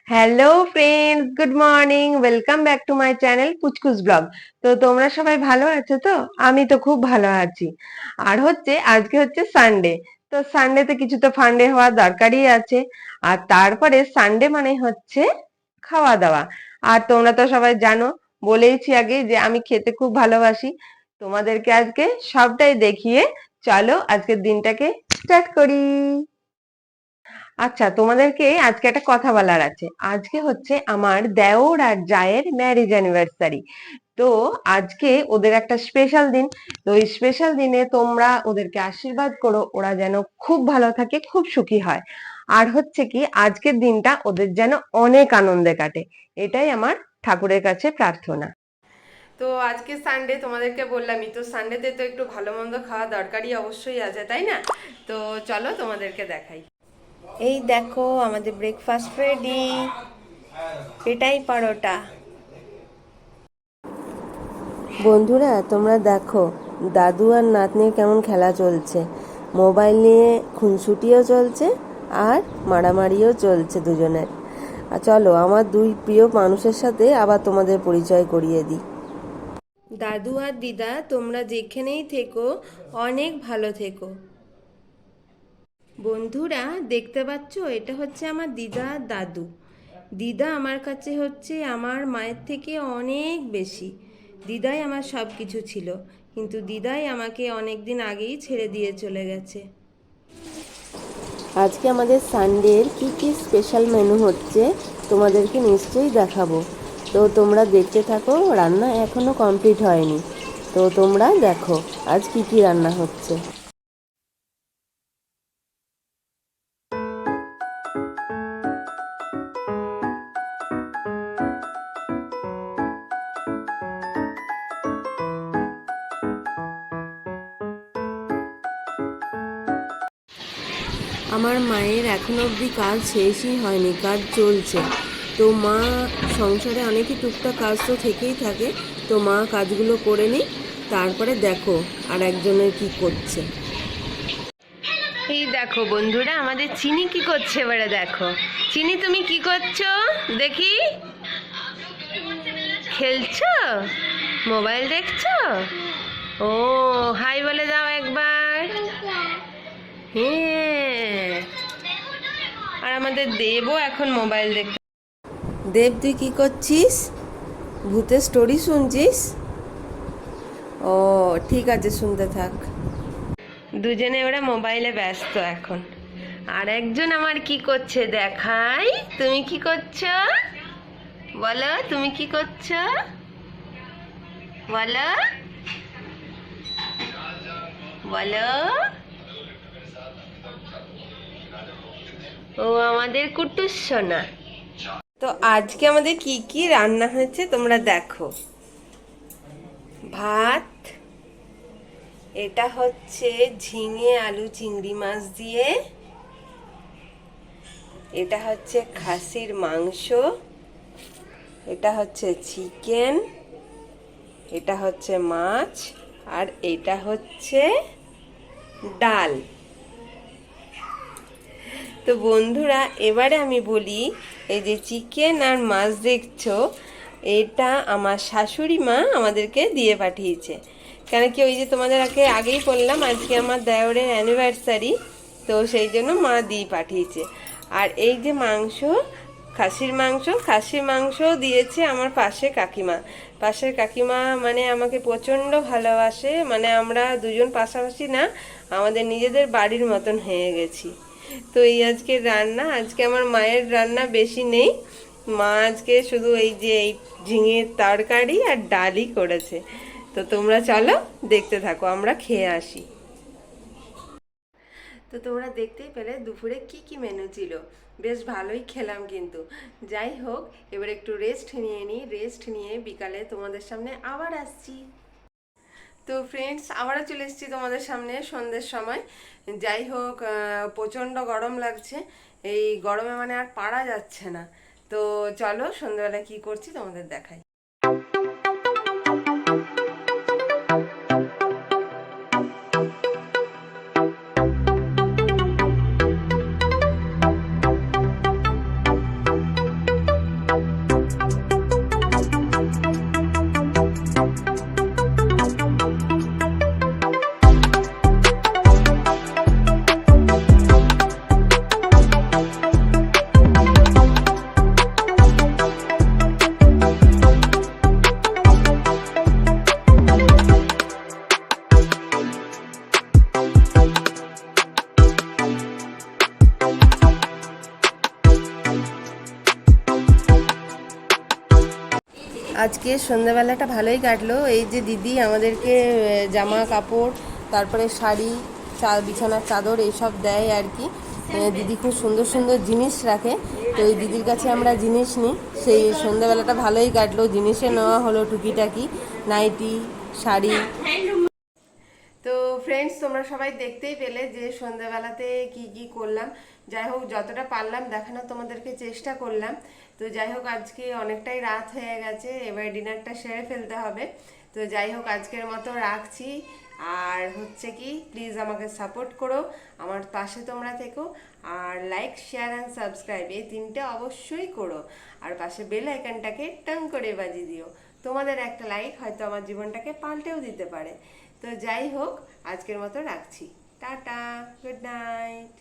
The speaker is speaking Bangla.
Hello friends, good morning, welcome back to my channel Puchkus vlog. তো তোমরা সবাই ভালো আছো তো? আমি তো খুব ভালো আছি। আর আজকে হচ্ছে সানডে। তো সানডেতে কিছু তো ফান্ডে হওয়ার দরকারই আছে। আর তারপরে সানডে মানে হচ্ছে খাওয়া দাওয়া। আর তোমরা তো সবাই জানো, বলেইছি আগে যে আমি খেতে খুব ভালোবাসি। তোমাদেরকে আজকে সবটাই দেখিয়ে চলো আজকের দিনটাকে স্টার্ট করি। আচ্ছা, তোমাদেরকে আজকে একটা কথা বলার আছে। আজকে হচ্ছে আমার দেওর আর জায়ের ম্যারেজ অ্যানিভার্সারি। তো আজকে ওদের একটা স্পেশাল দিন। তো এই স্পেশাল দিনে তোমরা ওদেরকে আশীর্বাদ করো, ওরা যেন খুব ভালো থাকে, খুব সুখী হয়। আর হচ্ছে কি, আজকের দিনটা ওদের যেন অনেক আনন্দে কাটে, এটাই আমার ঠাকুরের কাছে প্রার্থনা। তো আজকে সানডে, তোমাদেরকে বললামই তো, সানডেতে তো একটু ভালো মন্দ খাওয়া দরকারই অবশ্যই আছে, তাই না? তো চলো তোমাদেরকে দেখাই। এই দেখো আমাদের ব্রেকফাস্ট রেডি, পেটাই পরোটা। বন্ধুরা তোমরা দেখো, দাদু আর নাতনির কেমন খেলা চলছে। মোবাইল নিয়ে খুনসুটিও চলছে আর মারামারিও চলছে দুজনের। আর চলো আমার দুই প্রিয় মানুষের সাথে আবার তোমাদের পরিচয় করিয়ে দিই। দাদু আর দিদা, তোমরা যেখানেই থেকো অনেক ভালো থেকো। বন্ধুরা দেখতে পাচ্ছ, এটা হচ্ছে আমার দিদা আর দাদু। দিদা আমার কাছে হচ্ছে আমার মায়ের থেকে অনেক বেশি। দিদাই আমার সব কিছু ছিল, কিন্তু দিদাই আমাকে অনেক দিন আগেই ছেড়ে দিয়ে চলে গেছে। আজকে আমাদের সানডের কি কি স্পেশাল মেনু হচ্ছে তোমাদেরকে নিশ্চয়ই দেখাবো। তো তোমরা দেখতে থাকো, রান্না এখনো কমপ্লিট হয়নি। তো তোমরা দেখো আজ কি কি রান্না হচ্ছে। আমার মায়ের এখনো অবধি কাজ শেষই হয়নি, কাজ চলছে। তো মা, সংসারে অনেকই টুকটাক কাজ তো থেকেই থাকে, তো মা কাজগুলো করে নি, তারপরে দেখো আর একজনের কি করছে। এই দেখো বন্ধুরা, আমাদের চিনি কি করছে এবারে দেখো। চিনি, তুমি কি করছো দেখি? খেলছো? মোবাইল দেখছো? ও, হাই বলে দাও একবার। হ্যাঁ, আর আমাদের দেবও এখন মোবাইল দেখতে। দেব, তুই কি করছিস? ভূতের স্টোরি শুনছিস? ও ঠিক আছে, শুনতে থাক। দুজনে ওরা মোবাইলে ব্যস্ত এখন। আর একজন আমার কি করছে দেখাই। তুমি কি করছো বলো? তুমি কি করছো বলো? বলো। ও আমাদের কুটুস সোনা। তো আজকে আমাদের কি কি রান্না হয়েছে তোমরা দেখো। ভাত, এটা হচ্ছে ঝিঙে আলু চিংড়ি মাছ দিয়ে, এটা হচ্ছে খাসির মাংস, এটা হচ্ছে চিকেন, এটা হচ্ছে মাছ, আর এটা হচ্ছে ডাল। তো বন্ধুরা এবারে আমি বলি, এই যে চিকেন আর মাছ দেখছো, এটা আমার শাশুড়ি মা আমাদেরকে দিয়ে পাঠিয়েছে। কেন কি, ওই যে তোমাদের আগেই বললাম আজকে আমার দেওরের অ্যানিভার্সারি, তো সেই জন্য মা দিয়ে পাঠিয়েছে। আর এই যে মাংস, খাসির মাংস দিয়েছে আমার পাশের কাকিমা মানে আমাকে প্রচণ্ড ভালোবাসে, মানে আমরা দুজন পাশাপাশি না, আমাদের নিজেদের বাড়ির মতন হয়ে গেছি। তো এই আজকে রান্না, আজকে আমার মায়ের রান্না বেশি নেই। মা আজকে শুধু এই যে এই ঝিঙের তরকারি আর ডালই করেছে। তো তোমরা চলো দেখতে থাকো, আমরা খেয়ে আসি। তো তোমরা দেখতেই পেলে দুপুরে কি কি মেনু ছিল। বেশ ভালোই খেলাম কিন্তু। যাই হোক, এবার একটু রেস্ট নিয়ে নিই, রেস্ট নিয়ে বিকালে তোমাদের সামনে আবার আসছি। তো ফ্রেন্ডস, আবারও চলে এসেছি তোমাদের সামনে সন্ধ্যের সময়। যাই হোক, প্রচণ্ড গরম লাগছে। এই গরমে মানে আর পারা যাচ্ছে না। তো চলো সন্ধ্যেবেলা কি করছি তোমাদের দেখাই। আজকে সন্ধ্যাবেলাটা ভালোই কাটলো। এই যে দিদি আমাদেরকে জামা কাপড়, তারপরে শাড়ি, বিছানার চাদর এইসব দেয় আর কি। দিদি খুব সুন্দর সুন্দর জিনিস রাখে, তো এই দিদির কাছে আমরা জিনিস নিই। সেই সন্ধ্যাবেলাটা ভালোই কাটলো, জিনিসে নেওয়া হলো টুকিটাকি, নাইটি, শাড়ি। তো ফ্রেন্ডস, তোমরা সবাই দেখতেই পেলে যে সন্ধ্যাবেলাতে কি কি করলাম। যাই হোক, যতটা পারলাম দেখানো তোমাদেরকে চেষ্টা করলাম। তো যাই হোক, আজকে অনেকটাই রাত হয়ে গেছে, এবার ডিনারটা সেরে ফেলতে হবে। তো যাই হোক, আজকের মতো রাখছি। আর হচ্ছে কি, প্লিজ আমাকে সাপোর্ট করো, আমার পাশে তোমরা থেকো। আর লাইক, শেয়ার অ্যান্ড সাবস্ক্রাইব এই তিনটে অবশ্যই করো। আর পাশে বেল আইকনটাকে টাং করে বাজিয়ে দিও। তোমাদের একটা লাইক হয়তো আমার জীবনটাকে পাল্টেও দিতে পারে। তো যাই হোক, আজকের মতো রাখছি। Tata, good night.